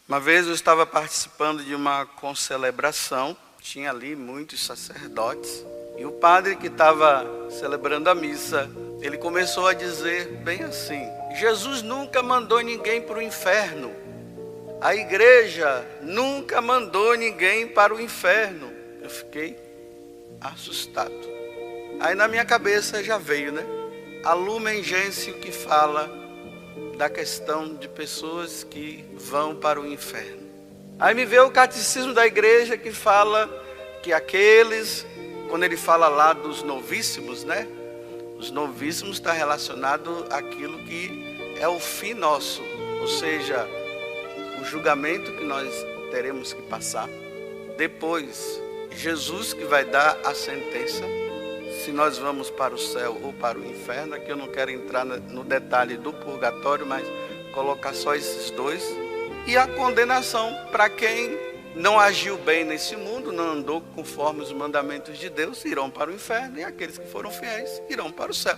Uma vez eu estava participando de uma concelebração, tinha ali muitos sacerdotes, e o padre que estava celebrando a missa, ele começou a dizer bem assim: Jesus nunca mandou ninguém para o inferno, a igreja nunca mandou ninguém para o inferno. Eu fiquei assustado. Aí na minha cabeça já veio, a Lumen Gentium, que fala da questão de pessoas que vão para o inferno. Aí me veio o catecismo da igreja que fala que aqueles, quando ele fala lá dos novíssimos, os novíssimos está relacionado àquilo que é o fim nosso, ou seja, o julgamento que nós teremos que passar. Depois, Jesus que vai dar a sentença, se nós vamos para o céu ou para o inferno. Aqui eu não quero entrar no detalhe do purgatório, mas colocar só esses dois. E a condenação para quem não agiu bem nesse mundo, não andou conforme os mandamentos de Deus, irão para o inferno, e aqueles que foram fiéis irão para o céu.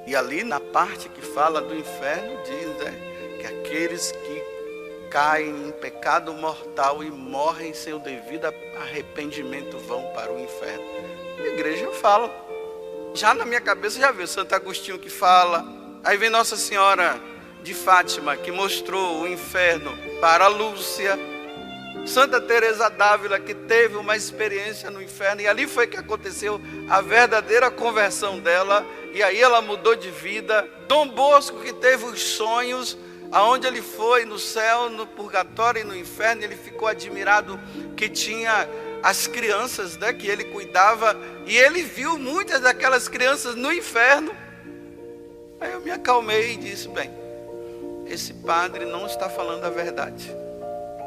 E ali na parte que fala do inferno diz que aqueles que caem em pecado mortal e morrem sem o devido arrependimento vão para o inferno. A igreja fala. Já na minha cabeça já veio Santo Agostinho que fala. Aí vem Nossa Senhora de Fátima, que mostrou o inferno para Lúcia. Santa Teresa d'Ávila, que teve uma experiência no inferno, e ali foi que aconteceu a verdadeira conversão dela, e aí ela mudou de vida. Dom Bosco, que teve os sonhos, aonde ele foi no céu, no purgatório e no inferno, ele ficou admirado que tinha as crianças, que ele cuidava, e ele viu muitas daquelas crianças no inferno. Aí eu me acalmei e disse: bem, esse padre não está falando a verdade.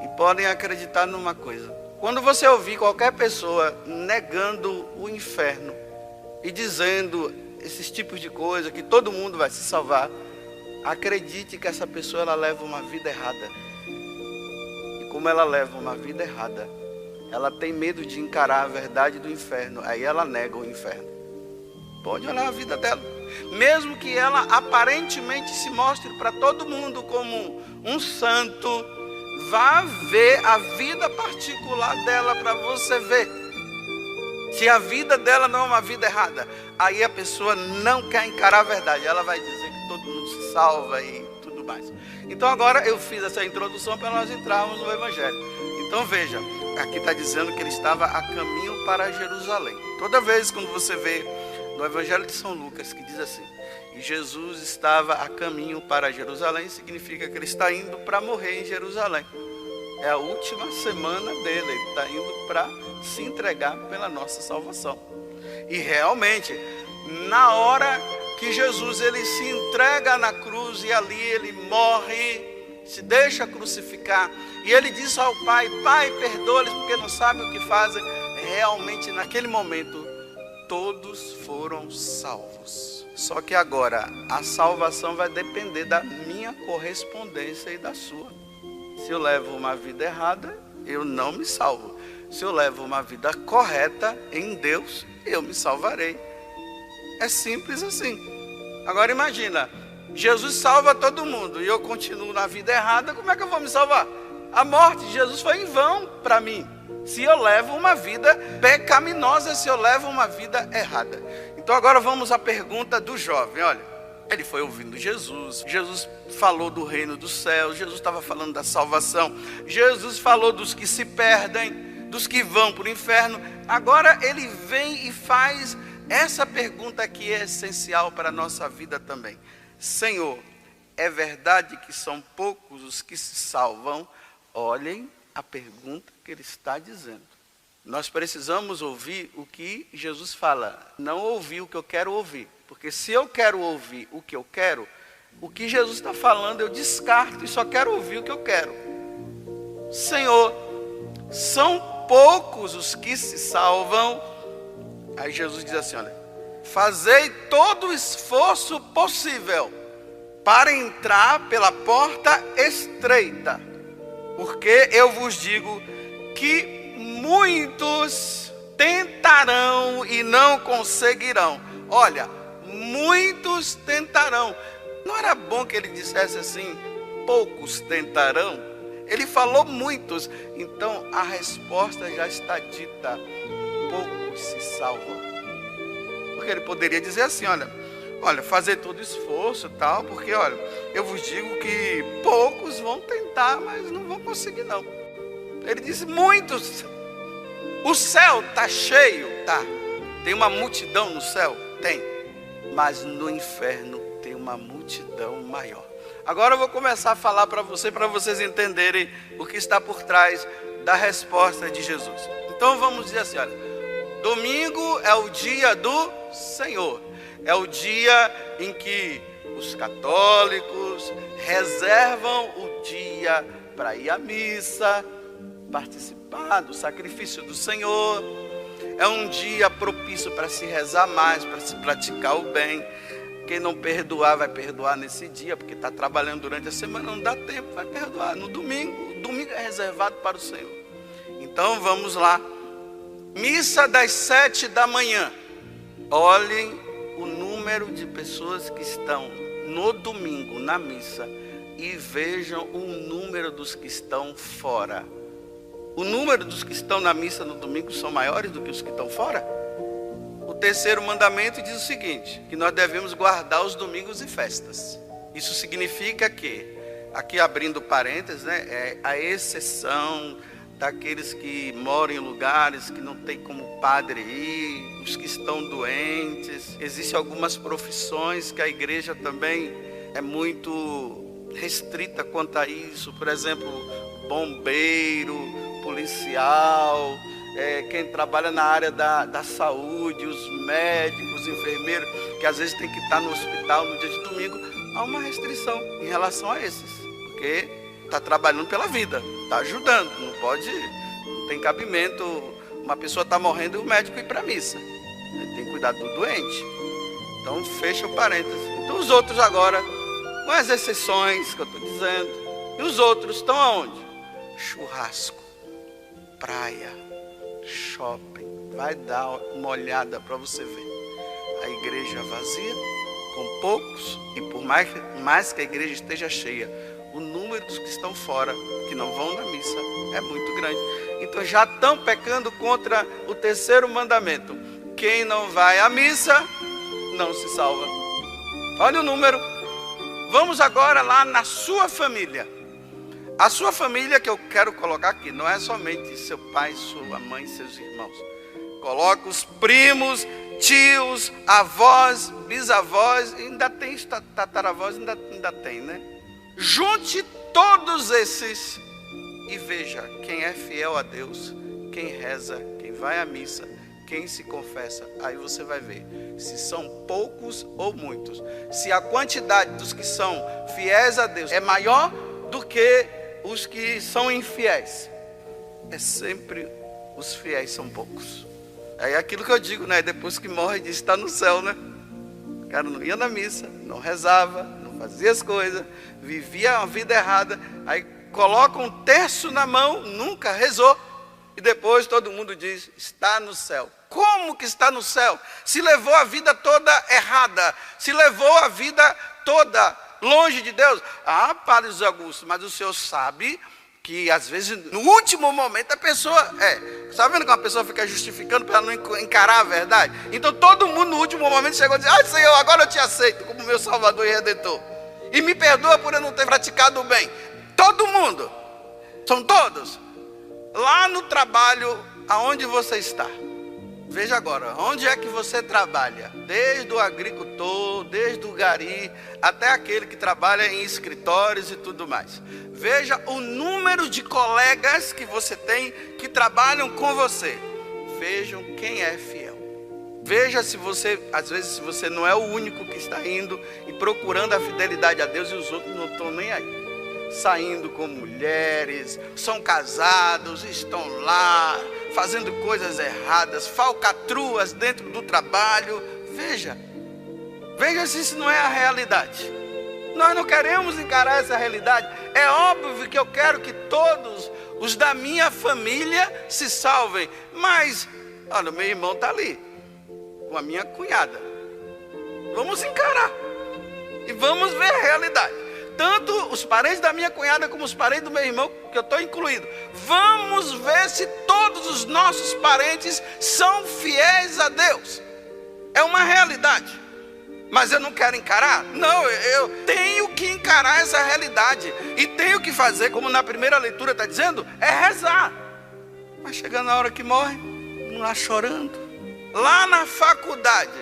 E podem acreditar numa coisa: quando você ouvir qualquer pessoa negando o inferno e dizendo esses tipos de coisa, que todo mundo vai se salvar, acredite que essa pessoa ela leva uma vida errada. E como ela leva uma vida errada, ela tem medo de encarar a verdade do inferno, aí ela nega o inferno. Pode olhar a vida dela, mesmo que ela aparentemente se mostre para todo mundo como um santo, vá ver a vida particular dela para você ver se a vida dela não é uma vida errada. Aí a pessoa não quer encarar a verdade, ela vai dizer que todo mundo se salva e tudo mais. Então agora eu fiz essa introdução para nós entrarmos no Evangelho. Então veja, aqui está dizendo que ele estava a caminho para Jerusalém. Toda vez quando você vê no Evangelho de São Lucas que diz assim: e Jesus estava a caminho para Jerusalém, significa que ele está indo para morrer em Jerusalém. É a última semana dele, ele está indo para se entregar pela nossa salvação. E realmente, na hora que Jesus ele se entrega na cruz e ali ele morre, se deixa crucificar, e ele diz ao Pai: Pai, perdoa-lhes porque não sabem o que fazem. Realmente naquele momento todos foram salvos. Só que agora a salvação vai depender da minha correspondência e da sua. Se eu levo uma vida errada, eu não me salvo. Se eu levo uma vida correta em Deus, eu me salvarei. É simples assim. Agora imagina, Jesus salva todo mundo e eu continuo na vida errada, como é que eu vou me salvar? A morte de Jesus foi em vão para mim, se eu levo uma vida pecaminosa, se eu levo uma vida errada. Então agora vamos à pergunta do jovem. Olha, ele foi ouvindo Jesus, Jesus falou do reino dos céus, Jesus estava falando da salvação, Jesus falou dos que se perdem, dos que vão para o inferno. Agora ele vem e faz essa pergunta que é essencial para a nossa vida também. Senhor, é verdade que são poucos os que se salvam? Olhem a pergunta que ele está dizendo. Nós precisamos ouvir o que Jesus fala, não ouvir o que eu quero ouvir. Porque se eu quero ouvir o que eu quero, o que Jesus está falando eu descarto e só quero ouvir o que eu quero. Senhor, são poucos os que se salvam? Aí Jesus diz assim: olha, fazei todo o esforço possível para entrar pela porta estreita, porque eu vos digo que muitos tentarão e não conseguirão. Olha, muitos tentarão. Não era bom que ele dissesse assim: poucos tentarão? Ele falou muitos. Então a resposta já está dita: poucos se salvam. Porque ele poderia dizer assim: olha, fazer todo esforço e tal, porque olha, eu vos digo que poucos vão tentar, mas não vão conseguir não. Ele disse: muitos. O céu está cheio, tá? Tem uma multidão no céu? Tem. Mas no inferno tem uma multidão maior. Agora eu vou começar a falar para vocês entenderem o que está por trás da resposta de Jesus. Então vamos dizer assim, olha, domingo é o dia do Senhor. É o dia em que os católicos reservam o dia para ir à missa, participar do sacrifício do Senhor. É um dia propício para se rezar mais, para se praticar o bem. Quem não perdoar, vai perdoar nesse dia, porque está trabalhando durante a semana, não dá tempo, vai perdoar no domingo. O domingo é reservado para o Senhor. Então vamos lá. Missa das 7 da manhã. Olhem o número de pessoas que estão no domingo na missa e vejam o número dos que estão fora. O número dos que estão na missa no domingo são maiores do que os que estão fora? O terceiro mandamento diz o seguinte, que nós devemos guardar os domingos e festas. Isso significa que, aqui abrindo parênteses, é a exceção daqueles que moram em lugares que não tem como padre ir, os que estão doentes. Existem algumas profissões que a igreja também é muito restrita quanto a isso. Por exemplo, bombeiro, policial, quem trabalha na área da saúde, os médicos, enfermeiros, que às vezes tem que estar no hospital no dia de domingo. Há uma restrição em relação a esses, porque está trabalhando pela vida, está ajudando, não tem cabimento uma pessoa está morrendo e o médico ir para a missa. Ele tem que cuidar do doente. Então fecha o parênteses. Então os outros agora, com as exceções que eu estou dizendo, e os outros estão aonde? Churrasco, praia, shopping. Vai dar uma olhada para você ver. A igreja vazia, com poucos, e por mais que a igreja esteja cheia, o número dos que estão fora, que não vão na missa, é muito grande. Então já estão pecando contra o terceiro mandamento. Quem não vai à missa, não se salva. Olha o número. Vamos agora lá na sua família. A sua família que eu quero colocar aqui, não é somente seu pai, sua mãe, seus irmãos. Coloca os primos, tios, avós, bisavós, ainda tem tataravós, ainda tem, né? Junte todos esses e veja quem é fiel a Deus, quem reza, quem vai à missa, quem se confessa. Aí você vai ver se são poucos ou muitos. Se a quantidade dos que são fiéis a Deus é maior do que os que são infiéis, é sempre os fiéis são poucos. Aí é aquilo que eu digo, né? Depois que morre, diz está no céu, né? O cara não ia na missa, não rezava, não fazia as coisas, vivia a vida errada. Aí coloca um terço na mão, nunca rezou, e depois todo mundo diz, está no céu. Como que está no céu? Se levou a vida toda errada, se levou a vida toda longe de Deus. Ah, Padre José Augusto, mas o senhor sabe que às vezes no último momento a pessoa está vendo que uma pessoa fica justificando para não encarar a verdade? Então todo mundo no último momento chegou a dizer, Senhor, agora eu te aceito como meu Salvador e Redentor, e me perdoa por eu não ter praticado o bem. Todo mundo, são todos. Lá no trabalho, aonde você está? Veja agora, onde é que você trabalha? Desde o agricultor, desde o gari, até aquele que trabalha em escritórios e tudo mais. Veja o número de colegas que você tem que trabalham com você. Vejam quem é fiel. Veja se você, às vezes, se você não é o único que está indo e procurando a fidelidade a Deus e os outros não estão nem aí. Saindo com mulheres, são casados, estão lá, fazendo coisas erradas, falcatruas dentro do trabalho. Veja se isso não é a realidade. Nós não queremos encarar essa realidade. É óbvio que eu quero que todos os da minha família se salvem. Mas, olha, meu irmão está ali, com a minha cunhada. Vamos encarar e vamos ver a realidade. tanto os parentes da minha cunhada como os parentes do meu irmão, que eu estou incluído. Vamos ver se todos os nossos parentes são fiéis a Deus. É uma realidade. Mas eu não quero encarar? Não, eu tenho que encarar essa realidade. E tenho que fazer, como na primeira leitura está dizendo, é rezar. Mas chegando na hora que morre, lá chorando. Lá na faculdade,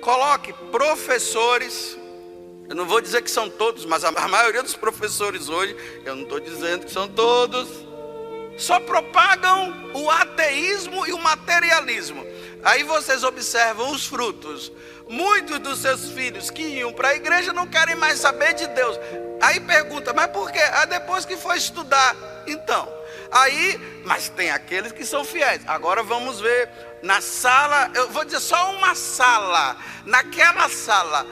coloque professores. Eu não vou dizer que são todos, mas a maioria dos professores hoje, eu não estou dizendo que são todos, só propagam o ateísmo e o materialismo. Aí vocês observam os frutos. Muitos dos seus filhos que iam para a igreja não querem mais saber de Deus. Aí pergunta, mas por quê? Depois que foi estudar. Então, mas tem aqueles que são fiéis. Agora vamos ver na sala, eu vou dizer só uma sala. Naquela sala,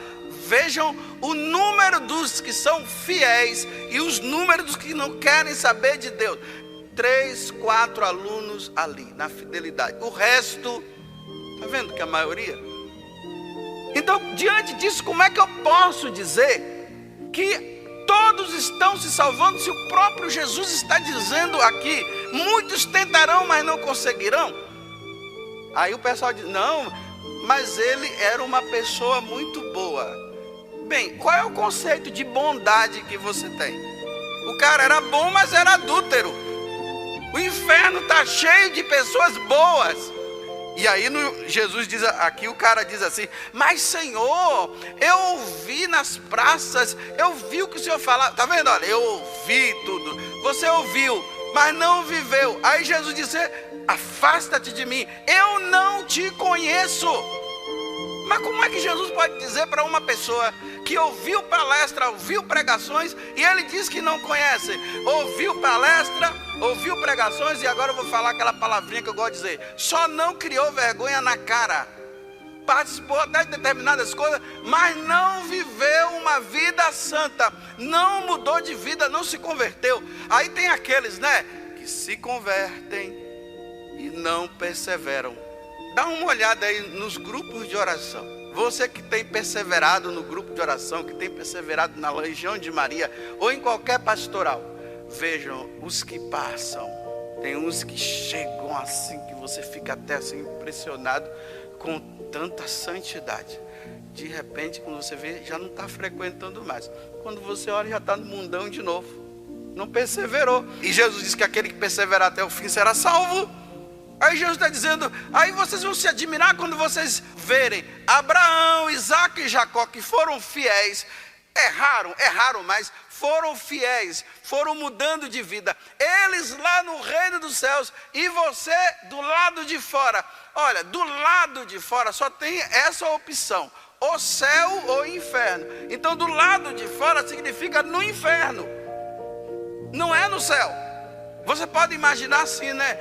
vejam o número dos que são fiéis e os números dos que não querem saber de Deus. 3, 4 alunos ali, na fidelidade. O resto, está vendo que a maioria? Então, diante disso, como é que eu posso dizer que todos estão se salvando se o próprio Jesus está dizendo aqui, muitos tentarão, mas não conseguirão? Aí o pessoal diz, não, mas ele era uma pessoa muito boa. Bem, qual é o conceito de bondade que você tem? O cara era bom, mas era adúltero. O inferno está cheio de pessoas boas. E aí Jesus diz aqui, o cara diz assim, mas Senhor, eu ouvi nas praças, eu vi o que o Senhor falava. Está vendo? Olha, eu ouvi tudo. Você ouviu, mas não viveu. Aí Jesus disse, afasta-te de mim, eu não te conheço. Mas como é que Jesus pode dizer para uma pessoa que ouviu palestra, ouviu pregações, e ele diz que não conhece? Ouviu palestra, ouviu pregações, e agora eu vou falar aquela palavrinha que eu gosto de dizer, só não criou vergonha na cara, participou até de determinadas coisas, mas não viveu uma vida santa, não mudou de vida, não se converteu. Aí tem aqueles, né, que se convertem e não perseveram. Dá uma olhada aí nos grupos de oração. Você que tem perseverado no grupo de oração, que tem perseverado na Legião de Maria, ou em qualquer pastoral, vejam os que passam. Tem uns que chegam assim, que você fica até assim impressionado com tanta santidade. De repente, quando você vê, já não está frequentando mais. Quando você olha, já está no mundão de novo. Não perseverou. E Jesus disse que aquele que perseverar até o fim será salvo. Aí Jesus está dizendo, aí vocês vão se admirar quando vocês verem Abraão, Isaac e Jacó, que foram fiéis, erraram, mas foram fiéis, foram mudando de vida. Eles lá no reino dos céus e você do lado de fora. Olha, do lado de fora só tem essa opção, ou céu ou inferno. Então do lado de fora significa no inferno, não é no céu. Você pode imaginar assim, né?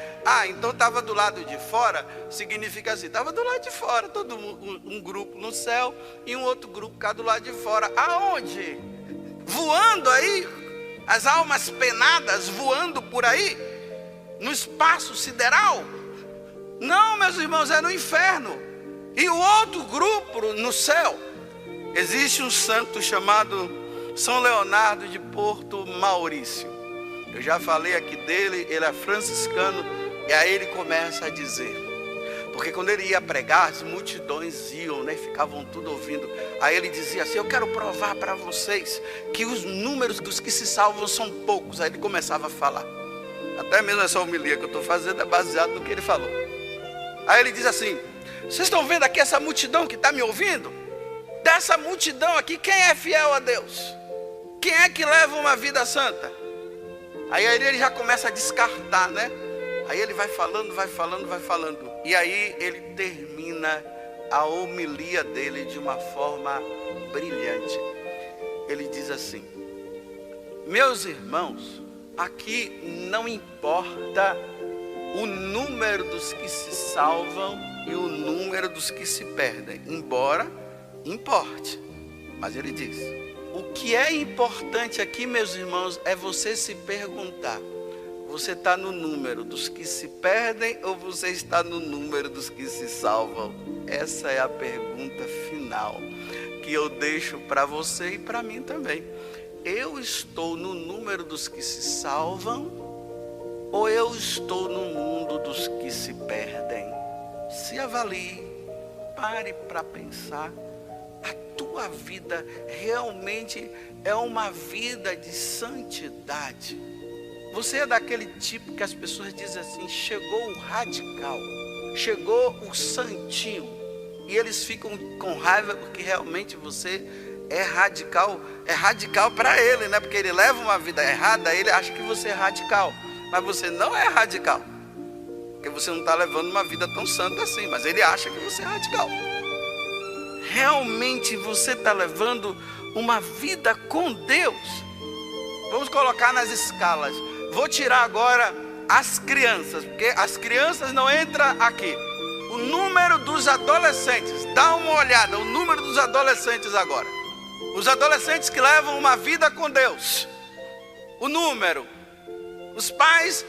Então estava do lado de fora, significa assim, estava do lado de fora, todo um grupo no céu e um outro grupo cá do lado de fora. Aonde? Voando aí, as almas penadas voando por aí, no espaço sideral? Não, meus irmãos, é no inferno. E o outro grupo no céu, existe um santo chamado São Leonardo de Porto Maurício. Eu já falei aqui dele, ele é franciscano, e aí ele começa a dizer, porque quando ele ia pregar, as multidões iam, né, ficavam tudo ouvindo. Aí ele dizia assim, eu quero provar para vocês que os números dos que se salvam são poucos. Aí ele começava a falar, até mesmo essa homilia que eu estou fazendo é baseado no que ele falou. Aí ele diz assim, vocês estão vendo aqui essa multidão que está me ouvindo? Dessa multidão aqui, quem é fiel a Deus? Quem é que leva uma vida santa? Aí ele já começa a descartar, né? Aí ele vai falando. E aí ele termina a homilia dele de uma forma brilhante. Ele diz assim, meus irmãos, aqui não importa o número dos que se salvam e o número dos que se perdem, embora importe. Mas ele diz, o que é importante aqui, meus irmãos, é você se perguntar, você está no número dos que se perdem ou você está no número dos que se salvam? Essa é a pergunta final que eu deixo para você e para mim também. eu estou no número dos que se salvam ou eu estou no mundo dos que se perdem? Se avalie, pare para pensar. A tua vida realmente é uma vida de santidade? Você é daquele tipo que as pessoas dizem assim: chegou o radical, chegou o santinho, e eles ficam com raiva porque realmente você é radical para ele, né? Porque ele leva uma vida errada, ele acha que você é radical, mas você não é radical, porque você não está levando uma vida tão santa assim, mas ele acha que você é radical. Realmente você está levando uma vida com Deus? Vamos colocar nas escalas. Vou tirar agora as crianças, porque as crianças não entram aqui. O número dos adolescentes, dá uma olhada, o número dos adolescentes agora. Os adolescentes que levam uma vida com Deus. O número. Os pais,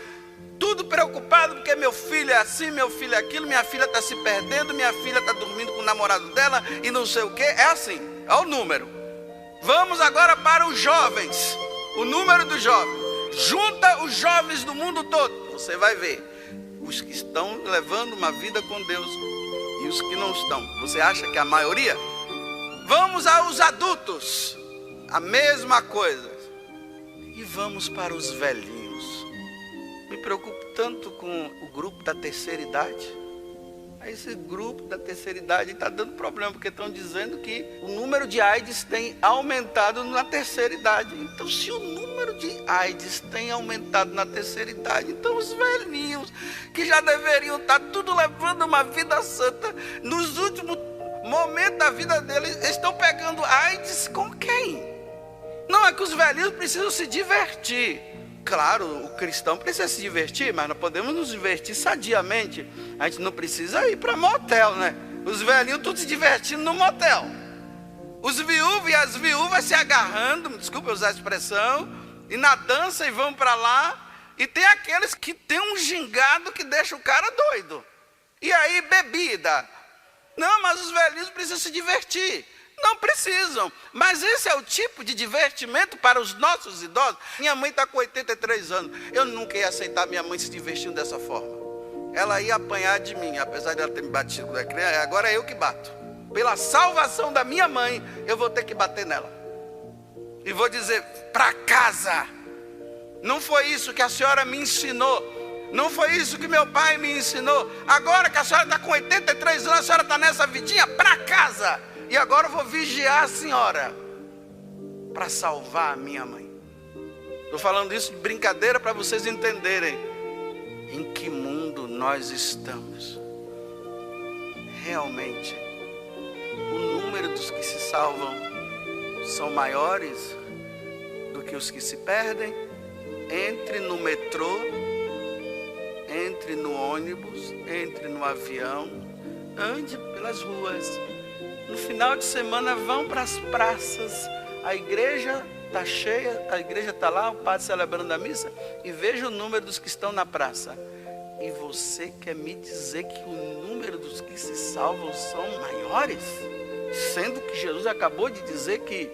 tudo preocupado, porque meu filho é assim, meu filho é aquilo, minha filha está se perdendo, minha filha está dormindo com o namorado dela e não sei o que. É assim, é o número. Vamos agora para os jovens. O número dos jovens. Junta os jovens do mundo todo. Você vai ver os que estão levando uma vida com Deus e os que não estão. Você acha que é a maioria? Vamos aos adultos. A mesma coisa. E vamos para os velhinhos. Me preocupo tanto com o grupo da terceira idade. Esse grupo da terceira idade está dando problema, porque estão dizendo que o número de AIDS tem aumentado na terceira idade. Então, se o número de AIDS tem aumentado na terceira idade, então os velhinhos, que já deveriam estar tudo levando uma vida santa, nos últimos momentos da vida deles, estão pegando AIDS com quem? Não, é que os velhinhos precisam se divertir. Claro, o cristão precisa se divertir, mas nós podemos nos divertir sadiamente. A gente não precisa ir para motel, né? Os velhinhos tudo se divertindo no motel. Os viúvos e as viúvas se agarrando, desculpa usar a expressão, e na dança e vão para lá. E tem aqueles que tem um gingado que deixa o cara doido. E aí bebida. Não, mas os velhinhos precisam se divertir. Não precisam, mas esse é o tipo de divertimento para os nossos idosos. Minha mãe está com 83 anos. Eu nunca ia aceitar minha mãe se divertindo dessa forma. Ela ia apanhar de mim, apesar de ela ter me batido quando era criança. Agora é eu que bato. Pela salvação da minha mãe, eu vou ter que bater nela. E vou dizer: para casa. Não foi isso que a senhora me ensinou. Não foi isso que meu pai me ensinou. Agora que a senhora está com 83 anos, a senhora está nessa vidinha, para casa. E agora eu vou vigiar a senhora para salvar a minha mãe. Estou falando isso de brincadeira para vocês entenderem em que mundo nós estamos. Realmente, o número dos que se salvam são maiores do que os que se perdem. Entre no metrô, entre no ônibus, entre no avião, ande pelas ruas. No final de semana vão para as praças, a igreja está cheia, a igreja está lá, o padre celebrando a missa, e veja o número dos que estão na praça. E você quer me dizer que o número dos que se salvam são maiores? Sendo que Jesus acabou de dizer que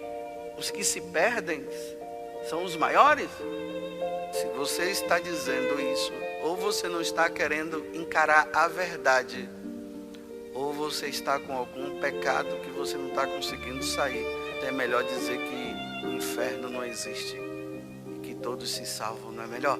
os que se perdem são os maiores? Se você está dizendo isso, ou você não está querendo encarar a verdade, ou você está com algum pecado que você não está conseguindo sair. É melhor dizer que o inferno não existe e que todos se salvam, não é melhor?